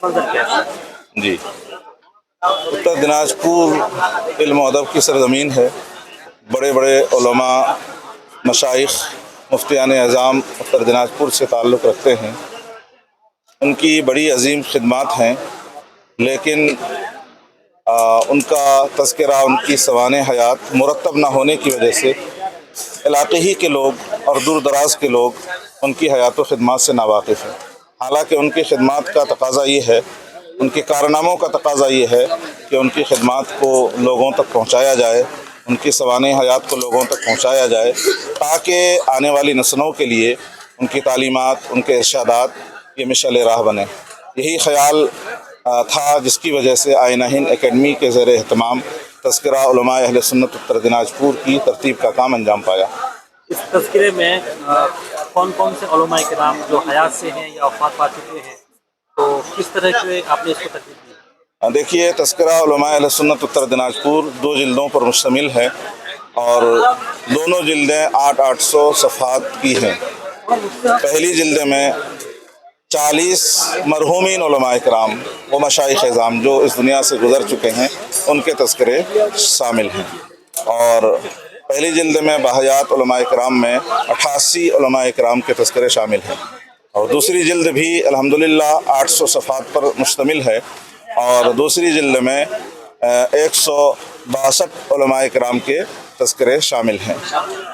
منظر کیسا ہے؟ جی، اتر دناجپور علم و ادب کی سرزمین ہے۔ بڑے بڑے علماء، مشائخ، مفتیان اعظام اتر دناجپور سے تعلق رکھتے ہیں۔ ان کی بڑی عظیم خدمات ہیں، لیکن ان کا تذکرہ، ان کی سوانح حیات مرتب نہ ہونے کی وجہ سے علاقے ہی کے لوگ اور دور دراز کے لوگ ان کی حیات و خدمات سے ناواقف ہیں۔ حالانکہ ان کی خدمات کا تقاضا یہ ہے، ان کے کارناموں کا تقاضا یہ ہے کہ ان کی خدمات کو لوگوں تک پہنچایا جائے، ان کی سوانح حیات کو لوگوں تک پہنچایا جائے، تاکہ آنے والی نسلوں کے لیے ان کی تعلیمات، ان کے ارشادات یہ مشعل راہ بنے۔ یہی خیال تھا جس کی وجہ سے آئینہ ہند اکیڈمی کے زیر اہتمام تذکرہ علماء اہل سنت اتر دناجپور کی ترتیب کا کام انجام پایا۔ اس تذکرے میں کون کون سے علماء کرام جو حیات سے ہیں یا وفات پا چکے ہیں، تو کس طرح سے آپ نے اس کو ترتیب دی؟ دیکھیے، تذکرہ علماء اہل سنت اتر دناجپور 2 جلدوں پر مشتمل ہے اور دونوں جلدیں 800 صفحات کی ہیں۔ پہلی جلد میں 40 مرحومین علماء کرام و مشائخ اعظام جو اس دنیا سے گزر چکے ہیں ان کے تذکرے شامل ہیں، اور پہلی جلد میں باحیات علماء کرام میں 88 علماء کرام کے تذکرے شامل ہیں، اور دوسری جلد بھی الحمدللہ 800 صفحات پر مشتمل ہے، اور دوسری جلد میں 162 علماء کرام کے تذکرے شامل ہیں۔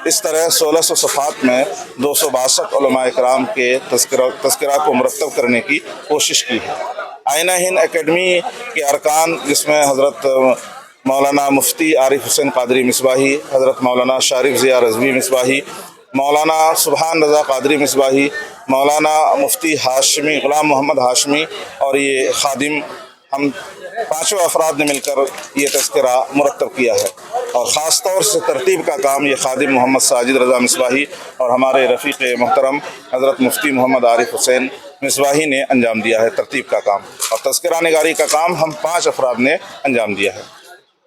اس طرح 1600 صفحات میں 262 علماء کرام کے تذکرہ کو مرتب کرنے کی کوشش کی ہے۔ آئینہ ہند اکیڈمی کے ارکان، جس میں حضرت مولانا مفتی عارف حسین قادری مصباحی، حضرت مولانا شارف ضیاء رضوی مصباحی، مولانا سبحان رضا قادری مصباحی، مولانا مفتی ہاشمی غلام محمد ہاشمی اور یہ خادم، ہم 5 افراد نے مل کر یہ تذکرہ مرتب کیا ہے، اور خاص طور سے ترتیب کا کام یہ خادم محمد ساجد رضا مصباحی اور ہمارے رفیق محترم حضرت مفتی محمد عارف حسین مصباحی نے انجام دیا ہے۔ ترتیب کا کام اور تذکرہ نگاری کا کام ہم 5 افراد نے انجام دیا ہے۔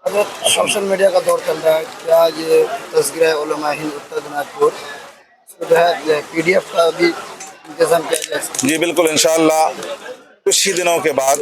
حضرت سوشل میڈیا کا دور چل رہا ہے، کیا یہ تذکرہ علماء ہند اتر دناجپور جو ہے PDF کا بھی انتظام کیا جائے؟ جی بالکل، انشاءاللہ کچھ ہی دنوں کے بعد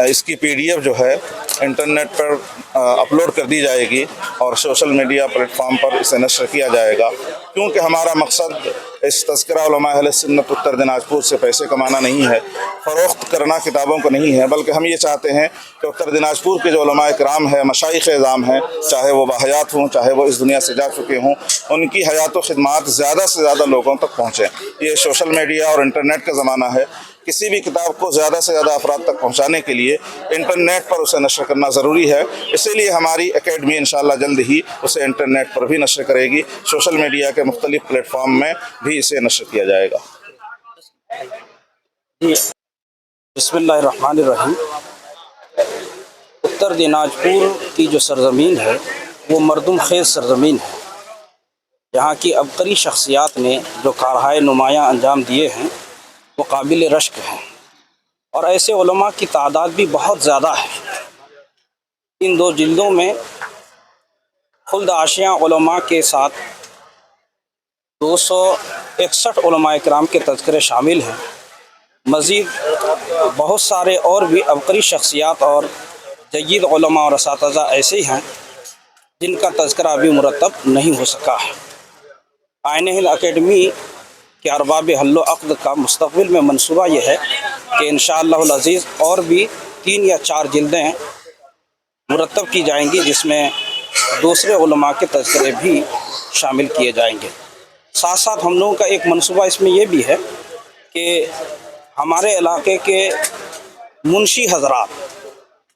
اس کی PDF جو ہے انٹرنیٹ پر اپلوڈ کر دی جائے گی اور سوشل میڈیا پلیٹ فارم پر اسے نشر کیا جائے گا، کیونکہ ہمارا مقصد اس تذکرہ علماء اہل سنت اتر دناجپور سے پیسے کمانا نہیں ہے، فروخت کرنا کتابوں کو نہیں ہے، بلکہ ہم یہ چاہتے ہیں کہ اتر دناجپور کے جو علماء کرام ہیں، مشائخ اعظام ہیں، چاہے وہ باحیات ہوں، چاہے وہ اس دنیا سے جا چکے ہوں، ان کی حیات و خدمات زیادہ سے زیادہ لوگوں تک پہنچیں۔ یہ سوشل میڈیا اور انٹرنیٹ کا زمانہ ہے، کسی بھی کتاب کو زیادہ سے زیادہ افراد تک پہنچانے کے لیے انٹرنیٹ پر اسے نشر کرنا ضروری ہے، اسی لیے ہماری اکیڈمی انشاءاللہ جلد ہی اسے انٹرنیٹ پر بھی نشر کرے گی، سوشل میڈیا کے مختلف پلیٹ فارم میں بھی اسے نشر کیا جائے گا۔ بسم اللہ الرحمن الرحیم۔ اتر دناجپور کی جو سرزمین ہے وہ مردم خیز سرزمین ہے۔ یہاں کی عبقری شخصیات نے جو کارہائے نمایاں انجام دیے ہیں وہ قابل رشک ہیں، اور ایسے علماء کی تعداد بھی بہت زیادہ ہے۔ ان 2 جلدوں میں خلد آشیاں علماء کے ساتھ 261 علماء کرام کے تذکرے شامل ہیں۔ مزید بہت سارے اور بھی عبقری شخصیات اور جید علماء اور اساتذہ ایسے ہیں جن کا تذکرہ ابھی مرتب نہیں ہو سکا ہے۔ آئینہ ہند اکیڈمی کے ارباب حل و عقد کا مستقبل میں منصوبہ یہ ہے کہ انشاءاللہ العزیز اور بھی 3 یا 4 جلدیں مرتب کی جائیں گی، جس میں دوسرے علماء کے تذکرے بھی شامل کیے جائیں گے۔ ساتھ ساتھ ہم لوگوں کا ایک منصوبہ اس میں یہ بھی ہے کہ ہمارے علاقے کے منشی حضرات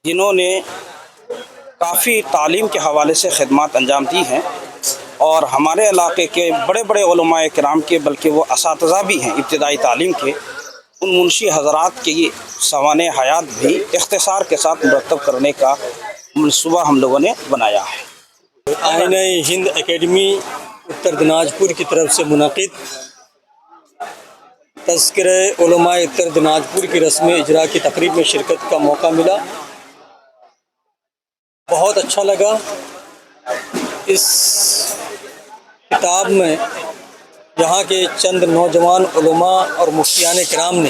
جنہوں نے کافی تعلیم کے حوالے سے خدمات انجام دی ہیں، اور ہمارے علاقے کے بڑے بڑے علماء کرام کے بلکہ وہ اساتذہ بھی ہیں ابتدائی تعلیم کے، ان منشی حضرات کی سوانح حیات بھی اختصار کے ساتھ مرتب کرنے کا منصوبہ ہم لوگوں نے بنایا ہے۔ آئینہ ہند اکیڈمی اتر دناجپور کی طرف سے منعقد تذکرہ علماء اتر دناجپور کی رسم اجرا کی تقریب میں شرکت کا موقع ملا، بہت اچھا لگا۔ اس کتاب میں یہاں کے چند نوجوان علماء اور مفتیان کرام نے